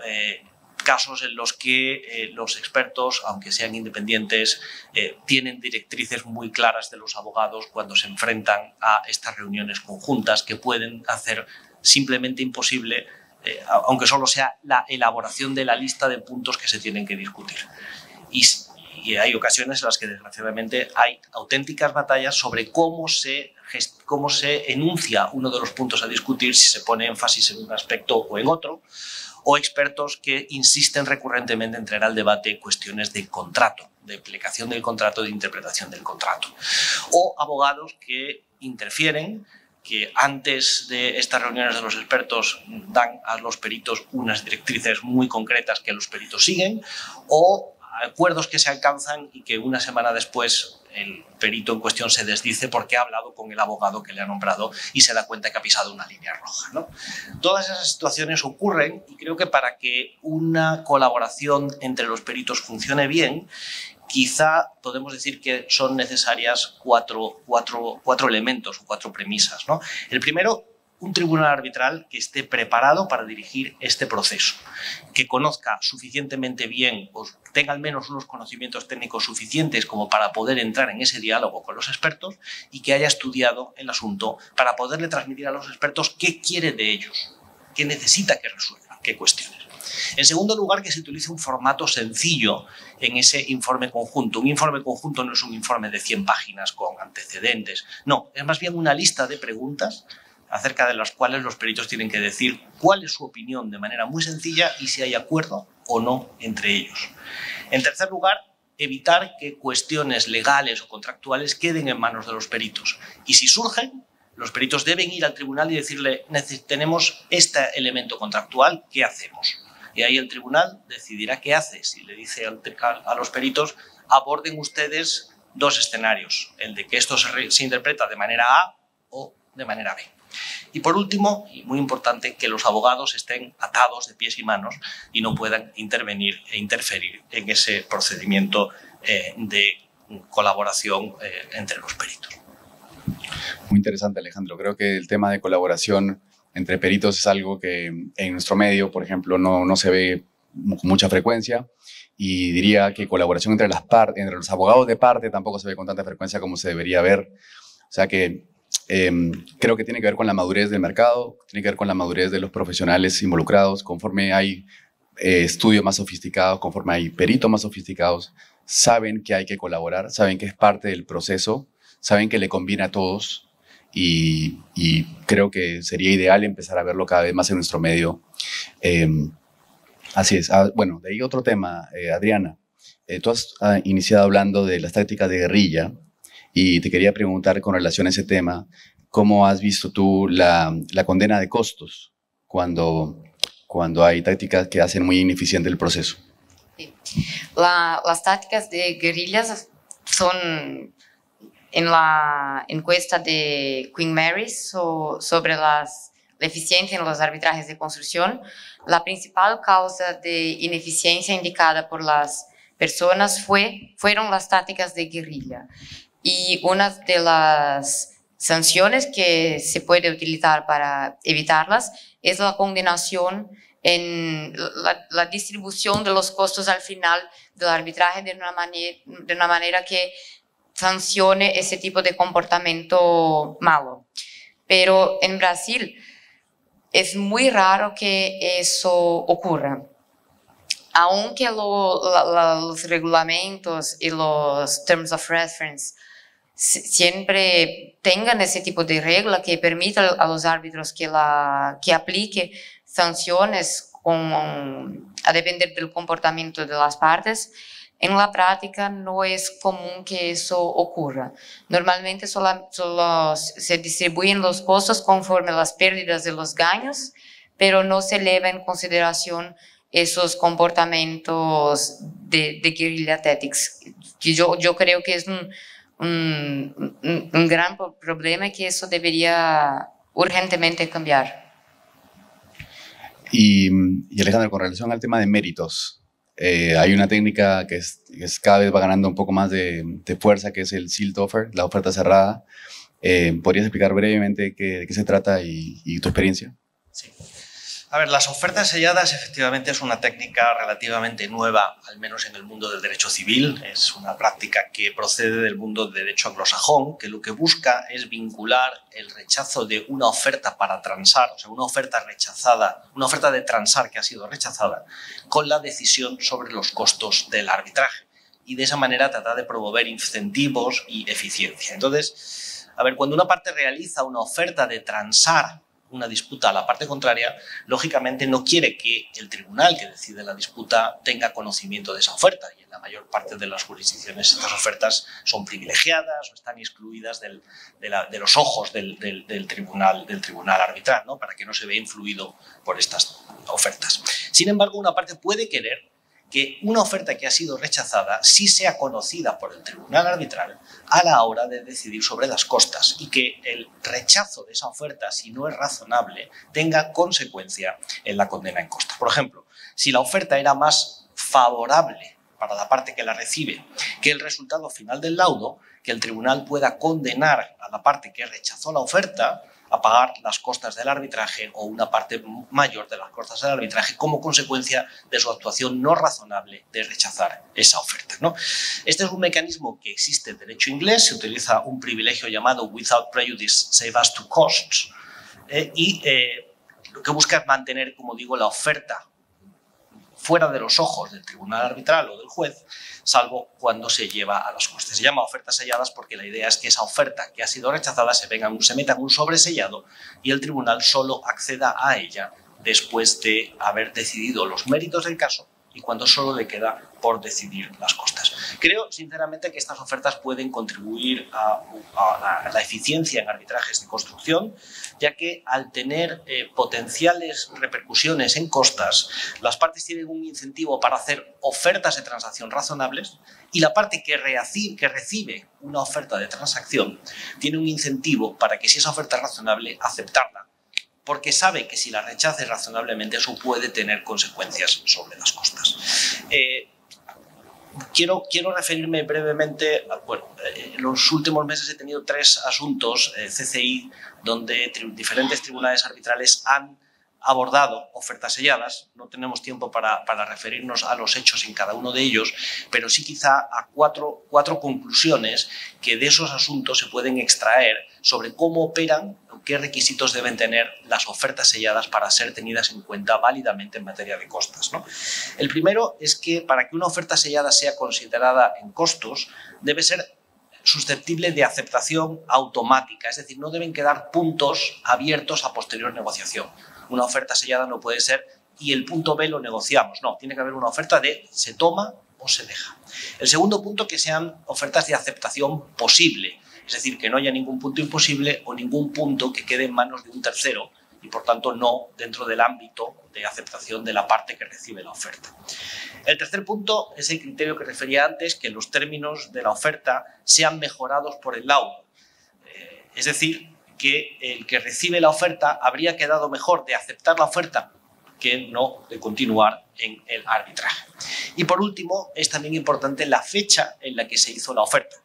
casos en los que los expertos, aunque sean independientes, tienen directrices muy claras de los abogados cuando se enfrentan a estas reuniones conjuntas que pueden hacer simplemente imposible, aunque solo sea la elaboración de la lista de puntos que se tienen que discutir. Y hay ocasiones en las que desgraciadamente hay auténticas batallas sobre cómo se enuncia uno de los puntos a discutir, si se pone énfasis en un aspecto o en otro, o expertos que insisten recurrentemente en traer al debate cuestiones de contrato, de aplicación del contrato, de interpretación del contrato, o abogados que interfieren, que antes de estas reuniones de los expertos dan a los peritos unas directrices muy concretas que los peritos siguen, o acuerdos que se alcanzan y que una semana después el perito en cuestión se desdice porque ha hablado con el abogado que le ha nombrado y se da cuenta que ha pisado una línea roja, ¿no? Todas esas situaciones ocurren y creo que para que una colaboración entre los peritos funcione bien, quizá podemos decir que son necesarias cuatro elementos o cuatro premisas, ¿no? El primero, un tribunal arbitral que esté preparado para dirigir este proceso, que conozca suficientemente bien o tenga al menos unos conocimientos técnicos suficientes como para poder entrar en ese diálogo con los expertos y que haya estudiado el asunto para poderle transmitir a los expertos qué quiere de ellos, qué necesita que resuelvan, qué cuestiones. En segundo lugar, que se utilice un formato sencillo en ese informe conjunto. Un informe conjunto no es un informe de 100 páginas con antecedentes, no, es más bien una lista de preguntas acerca de las cuales los peritos tienen que decir cuál es su opinión de manera muy sencilla y si hay acuerdo o no entre ellos. En tercer lugar, evitar que cuestiones legales o contractuales queden en manos de los peritos. Y si surgen, los peritos deben ir al tribunal y decirle: tenemos este elemento contractual, ¿qué hacemos? Y ahí el tribunal decidirá qué hace. Si le dice a los peritos: aborden ustedes dos escenarios, el de que esto se interpreta de manera A o de manera B. Y por último, y muy importante, que los abogados estén atados de pies y manos y no puedan intervenir e interferir en ese procedimiento de colaboración entre los peritos. Muy interesante, Alejandro. Creo que el tema de colaboración entre peritos es algo que en nuestro medio, por ejemplo, no se ve con mucha frecuencia, y diría que colaboración entre los abogados de parte tampoco se ve con tanta frecuencia como se debería ver. O sea que creo que tiene que ver con la madurez del mercado, tiene que ver con la madurez de los profesionales involucrados. Conforme hay estudios más sofisticados, conforme hay peritos más sofisticados, saben que hay que colaborar, saben que es parte del proceso, saben que le conviene a todos, y creo que sería ideal empezar a verlo cada vez más en nuestro medio. Así es. Bueno, de ahí otro tema, Adriana. Tú has iniciado hablando de las tácticas de guerrilla, y te quería preguntar con relación a ese tema, ¿cómo has visto tú la condena de costos cuando hay tácticas que hacen muy ineficiente el proceso? Sí. Las tácticas de guerrillas son, en la encuesta de Queen Mary sobre la eficiencia en los arbitrajes de construcción, la principal causa de ineficiencia indicada por las personas fueron las tácticas de guerrilla. Y una de las sanciones que se puede utilizar para evitarlas es la condenación en la distribución de los costos al final del arbitraje de una manera que sancione ese tipo de comportamiento malo. Pero en Brasil es muy raro que eso ocurra. Aunque los reglamentos y los terms of reference siempre tengan ese tipo de regla que permita a los árbitros que aplique sanciones a depender del comportamiento de las partes, en la práctica no es común que eso ocurra. Normalmente solo se distribuyen los costos conforme las pérdidas y los ganos, pero no se lleva en consideración esos comportamientos de guerrilla tactics, que yo creo que es un gran problema y que eso debería urgentemente cambiar. Y Alejandro, con relación al tema de méritos, hay una técnica que cada vez va ganando un poco más de fuerza, que es el sealed offer, la oferta cerrada. ¿Podrías explicar brevemente de qué se trata y tu experiencia? Sí. A ver, las ofertas selladas efectivamente es una técnica relativamente nueva, al menos en el mundo del derecho civil. Es una práctica que procede del mundo del derecho anglosajón, que lo que busca es vincular el rechazo de una oferta para transar, o sea, una oferta rechazada, una oferta de transar que ha sido rechazada, con la decisión sobre los costos del arbitraje. Y de esa manera tratar de promover incentivos y eficiencia. Entonces, a ver, cuando una parte realiza una oferta de transar una disputa a la parte contraria, lógicamente no quiere que el tribunal que decide la disputa tenga conocimiento de esa oferta, y en la mayor parte de las jurisdicciones estas ofertas son privilegiadas o están excluidas de los ojos del tribunal arbitral, ¿no? Para que no se vea influido por estas ofertas. Sin embargo, una parte puede querer que una oferta que ha sido rechazada sí sea conocida por el tribunal arbitral a la hora de decidir sobre las costas, y que el rechazo de esa oferta, si no es razonable, tenga consecuencia en la condena en costas. Por ejemplo, si la oferta era más favorable para la parte que la recibe que el resultado final del laudo, que el tribunal pueda condenar a la parte que rechazó la oferta a pagar las costas del arbitraje o una parte mayor de las costas del arbitraje como consecuencia de su actuación no razonable de rechazar esa oferta, ¿no? Este es un mecanismo que existe en derecho inglés, se utiliza un privilegio llamado without prejudice save as to costs, lo que busca es mantener, como digo, la oferta fuera de los ojos del tribunal arbitral o del juez, salvo cuando se lleva a las costas. Se llama ofertas selladas porque la idea es que esa oferta que ha sido rechazada se meta en un sobresellado y el tribunal solo acceda a ella después de haber decidido los méritos del caso y cuando solo le queda por decidir las costas. Creo, sinceramente, que estas ofertas pueden contribuir a la eficiencia en arbitrajes de construcción, ya que al tener potenciales repercusiones en costas, las partes tienen un incentivo para hacer ofertas de transacción razonables, y la parte que recibe una oferta de transacción tiene un incentivo para que, si esa oferta es razonable, aceptarla, porque sabe que si la rechaza razonablemente eso puede tener consecuencias sobre las costas. Quiero referirme brevemente, en los últimos meses he tenido 3 asuntos CCI donde diferentes tribunales arbitrales han abordado ofertas selladas. No tenemos tiempo para referirnos a los hechos en cada uno de ellos, pero sí quizá a cuatro conclusiones que de esos asuntos se pueden extraer sobre cómo operan o qué requisitos deben tener las ofertas selladas para ser tenidas en cuenta válidamente en materia de costas, ¿no? El primero es que para que una oferta sellada sea considerada en costos debe ser susceptible de aceptación automática, es decir, no deben quedar puntos abiertos a posterior negociación. Una oferta sellada no puede ser y el punto B lo negociamos, no, tiene que haber una oferta de se toma o se deja. El segundo punto, que sean ofertas de aceptación posible, es decir, que no haya ningún punto imposible o ningún punto que quede en manos de un tercero y por tanto no dentro del ámbito de aceptación de la parte que recibe la oferta. El tercer punto es el criterio que refería antes, que los términos de la oferta sean mejorados por el laudo, es decir, que el que recibe la oferta habría quedado mejor de aceptar la oferta que no de continuar en el arbitraje. Y por último, es también importante la fecha en la que se hizo la oferta.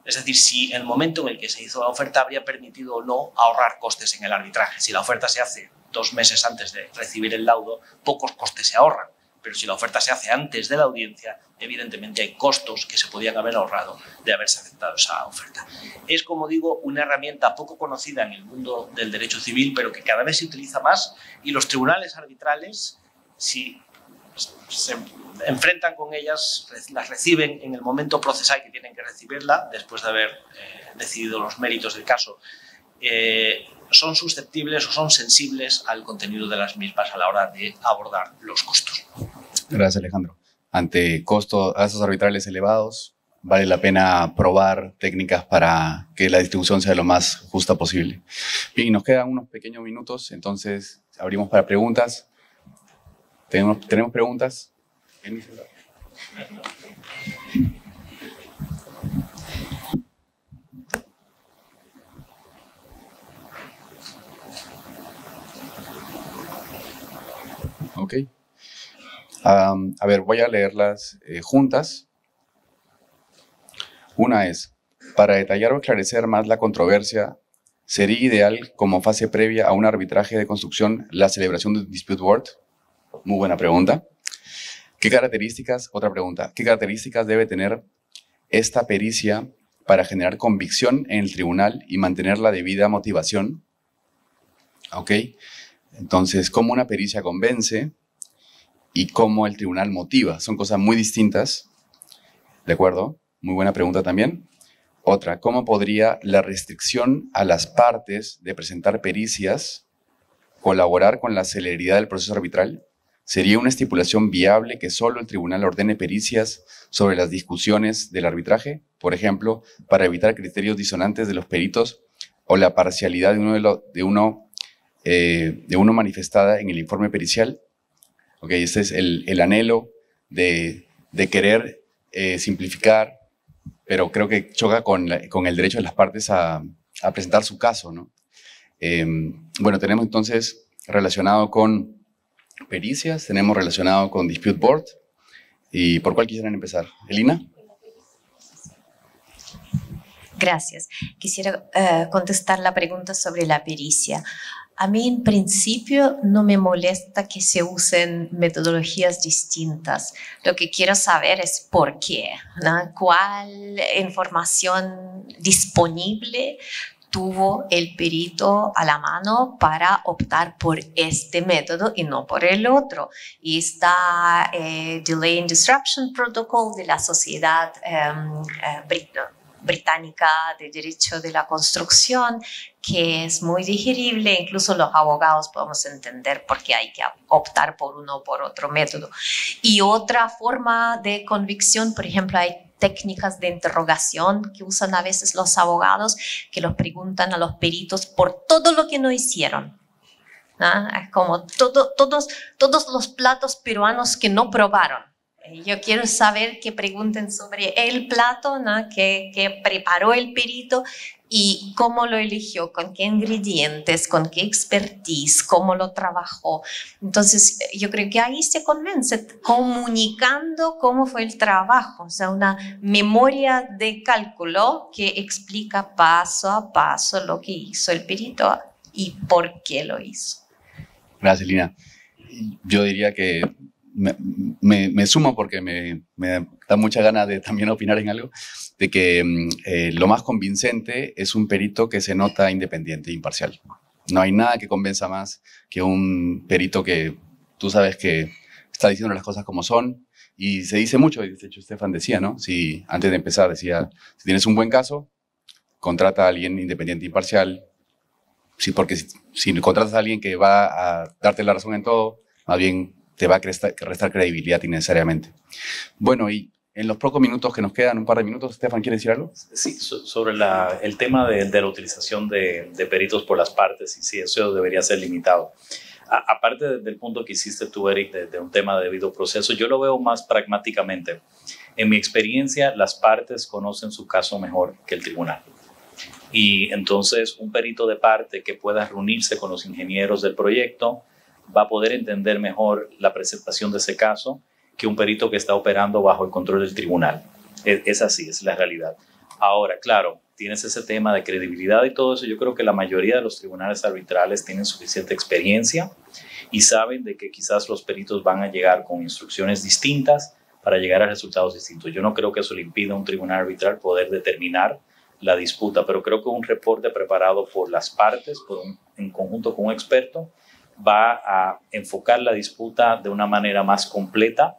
Es decir, si el momento en el que se hizo la oferta habría permitido o no ahorrar costes en el arbitraje. Si la oferta se hace 2 meses antes de recibir el laudo, pocos costes se ahorran. pero si la oferta se hace antes de la audiencia, evidentemente hay costos que se podían haber ahorrado de haberse aceptado esa oferta. Es, como digo, una herramienta poco conocida en el mundo del derecho civil, pero que cada vez se utiliza más, y los tribunales arbitrales, si se enfrentan con ellas, las reciben en el momento procesal que tienen que recibirla, después de haber decidido los méritos del caso, son susceptibles o son sensibles al contenido de las mismas a la hora de abordar los costos. Gracias, Alejandro. Ante gastos arbitrales elevados, vale la pena probar técnicas para que la distribución sea lo más justa posible. Bien, nos quedan unos pequeños minutos, entonces abrimos para preguntas. ¿Tenemos preguntas? Ok. A ver, voy a leerlas juntas. Una es, para detallar o esclarecer más la controversia, ¿sería ideal como fase previa a un arbitraje de construcción la celebración de un dispute board? Muy buena pregunta. Otra pregunta, ¿qué características debe tener esta pericia para generar convicción en el tribunal y mantener la debida motivación? Ok. Entonces, ¿cómo una pericia convence y cómo el tribunal motiva? Son cosas muy distintas. ¿De acuerdo? Muy buena pregunta también. Otra, ¿cómo podría la restricción a las partes de presentar pericias colaborar con la celeridad del proceso arbitral? ¿Sería una estipulación viable que solo el tribunal ordene pericias sobre las discusiones del arbitraje? Por ejemplo, para evitar criterios disonantes de los peritos o la parcialidad de uno manifestada en el informe pericial. Ok, este es el anhelo de querer simplificar, pero creo que choca con el derecho de las partes a presentar su caso, ¿no? Bueno, tenemos entonces relacionado con pericias, tenemos relacionado con dispute board. ¿Y por cuál quisieran empezar? ¿Elina? Gracias. Quisiera contestar la pregunta sobre la pericia. A mí, en principio, no me molesta que se usen metodologías distintas. Lo que quiero saber es por qué, ¿no? ¿Cuál información disponible tuvo el perito a la mano para optar por este método y no por el otro? Y está Delay and Disruption Protocol de la Sociedad Británica de Derecho de la Construcción, que es muy digerible, incluso los abogados podemos entender por qué hay que optar por uno o por otro método. Y otra forma de convicción, por ejemplo, hay técnicas de interrogación que usan a veces los abogados, que los preguntan a los peritos por todo lo que no hicieron. ¿No? Es como todos los platos peruanos que no probaron. Yo quiero saber que pregunten sobre el plato, ¿no? que preparó el perito y cómo lo eligió, con qué ingredientes, con qué expertise, cómo lo trabajó. Entonces, yo creo que ahí se convence, comunicando cómo fue el trabajo, o sea, una memoria de cálculo que explica paso a paso lo que hizo el perito y por qué lo hizo. Gracias, Lina. Yo diría que me sumo porque me da mucha gana de también opinar en algo, de que lo más convincente es un perito que se nota independiente e imparcial. No hay nada que convenza más que un perito que tú sabes que está diciendo las cosas como son, y se dice mucho, de hecho Estefan decía, ¿no? Si antes de empezar decía, si tienes un buen caso, contrata a alguien independiente e imparcial, sí, porque si contratas a alguien que va a darte la razón en todo, más bien te va a restar credibilidad innecesariamente. Bueno, y en los pocos minutos que nos quedan, un par de minutos, Estefan, ¿quiere decir algo? Sí, sobre el tema de la utilización de peritos por las partes, y sí, eso debería ser limitado. Aparte del punto que hiciste tú, Eric, de un tema de debido proceso, yo lo veo más pragmáticamente. En mi experiencia, las partes conocen su caso mejor que el tribunal. Y entonces, un perito de parte que pueda reunirse con los ingenieros del proyecto va a poder entender mejor la presentación de ese caso que un perito que está operando bajo el control del tribunal. Es así, es la realidad. Ahora, claro, tienes ese tema de credibilidad y todo eso. Yo creo que la mayoría de los tribunales arbitrales tienen suficiente experiencia y saben de que quizás los peritos van a llegar con instrucciones distintas para llegar a resultados distintos. Yo no creo que eso le impida a un tribunal arbitral poder determinar la disputa, pero creo que un reporte preparado por las partes, en conjunto con un experto, va a enfocar la disputa de una manera más completa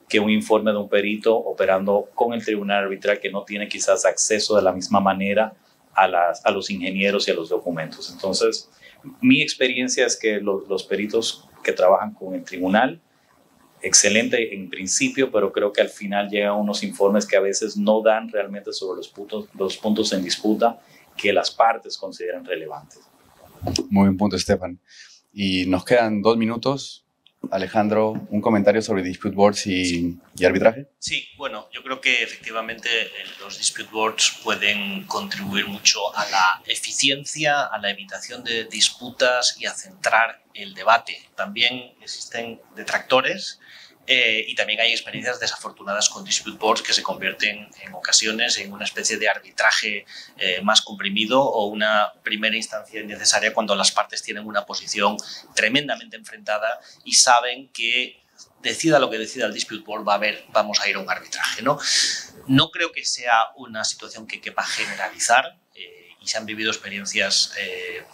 que un informe de un perito operando con el tribunal arbitral que no tiene quizás acceso de la misma manera a los ingenieros y a los documentos. Entonces, mi experiencia es que los peritos que trabajan con el tribunal, excelente en principio, pero creo que al final llegan unos informes que a veces no dan realmente sobre los puntos en disputa que las partes consideran relevantes. Muy buen punto, Estefan. Y nos quedan 2 minutos. Alejandro, un comentario sobre dispute boards y arbitraje. Sí, bueno, yo creo que efectivamente los dispute boards pueden contribuir mucho a la eficiencia, a la evitación de disputas y a centrar el debate. También existen detractores y también hay experiencias desafortunadas con dispute boards que se convierten en ocasiones en una especie de arbitraje más comprimido o una primera instancia innecesaria cuando las partes tienen una posición tremendamente enfrentada y saben que decida lo que decida el dispute board vamos a ir a un arbitraje, ¿no? No creo que sea una situación que quepa generalizar y se han vivido experiencias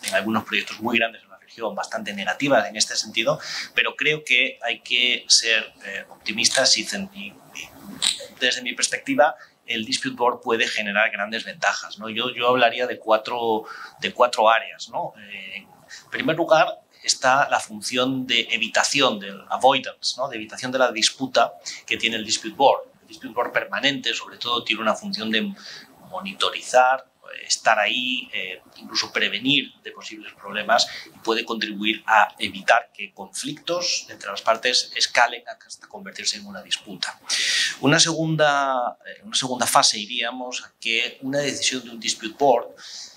en algunos proyectos muy grandes bastante negativas en este sentido, pero creo que hay que ser optimistas y desde mi perspectiva el dispute board puede generar grandes ventajas, ¿no? Yo hablaría de cuatro áreas, ¿no? En primer lugar está la función de evitación, del avoidance, ¿no? De evitación de la disputa que tiene el dispute board. El dispute board permanente sobre todo tiene una función de monitorizar, estar ahí, incluso prevenir de posibles problemas y puede contribuir a evitar que conflictos entre las partes escalen hasta convertirse en una disputa. Una segunda fase iríamos a que una decisión de un dispute board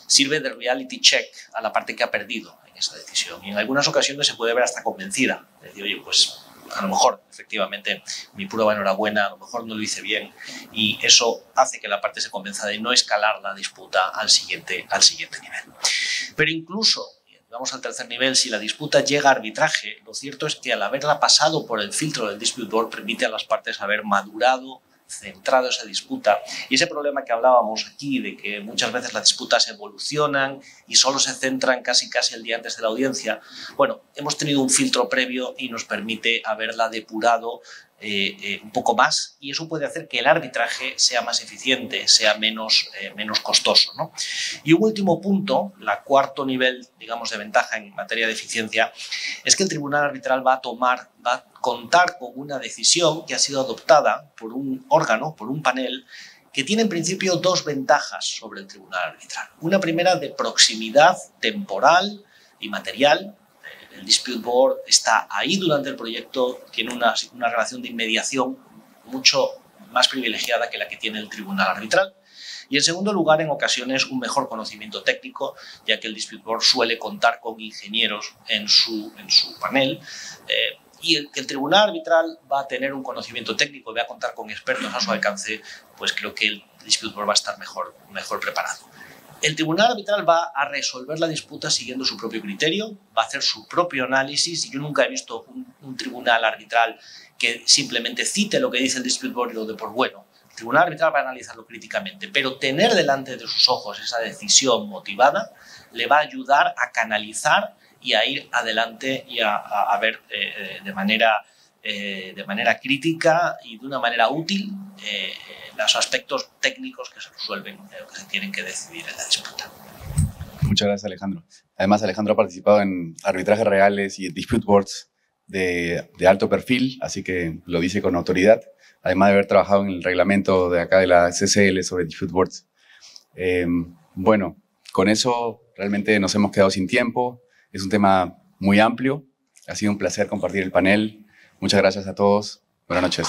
sirve de reality check a la parte que ha perdido en esa decisión y en algunas ocasiones se puede ver hasta convencida, es decir, oye, pues a lo mejor, efectivamente, mi prueba enhorabuena, a lo mejor no lo hice bien y eso hace que la parte se convenza de no escalar la disputa al siguiente nivel. Pero incluso, vamos al tercer nivel, si la disputa llega a arbitraje, lo cierto es que al haberla pasado por el filtro del dispute board permite a las partes haber madurado, centrado esa disputa y ese problema que hablábamos aquí de que muchas veces las disputas evolucionan y solo se centran casi el día antes de la audiencia, bueno, hemos tenido un filtro previo y nos permite haberla depurado un poco más y eso puede hacer que el arbitraje sea más eficiente, sea menos costoso, ¿no? Y un último punto, el cuarto nivel, digamos, de ventaja en materia de eficiencia, es que el tribunal arbitral va a contar con una decisión que ha sido adoptada por un órgano, por un panel, que tiene en principio 2 ventajas sobre el tribunal arbitral. Una primera de proximidad temporal y material. El dispute board está ahí durante el proyecto, tiene una relación de inmediación mucho más privilegiada que la que tiene el tribunal arbitral. Y en segundo lugar, en ocasiones, un mejor conocimiento técnico, ya que el dispute board suele contar con ingenieros en su panel. Y el tribunal arbitral va a tener un conocimiento técnico, va a contar con expertos a su alcance, pues creo que el dispute board va a estar mejor preparado. El tribunal arbitral va a resolver la disputa siguiendo su propio criterio, va a hacer su propio análisis y yo nunca he visto un tribunal arbitral que simplemente cite lo que dice el dispute board y lo dé por bueno. El tribunal arbitral va a analizarlo críticamente, pero tener delante de sus ojos esa decisión motivada le va a ayudar a canalizar y a ir adelante y a ver de manera crítica y de una manera útil los aspectos técnicos que se resuelven, que se tienen que decidir en la disputa. Muchas gracias, Alejandro. Además, Alejandro ha participado en arbitrajes reales y dispute boards de alto perfil, así que lo dice con autoridad, además de haber trabajado en el reglamento de acá de la CCL sobre dispute boards. Bueno, con eso realmente nos hemos quedado sin tiempo. Es un tema muy amplio. Ha sido un placer compartir el panel. Muchas gracias a todos. Buenas noches.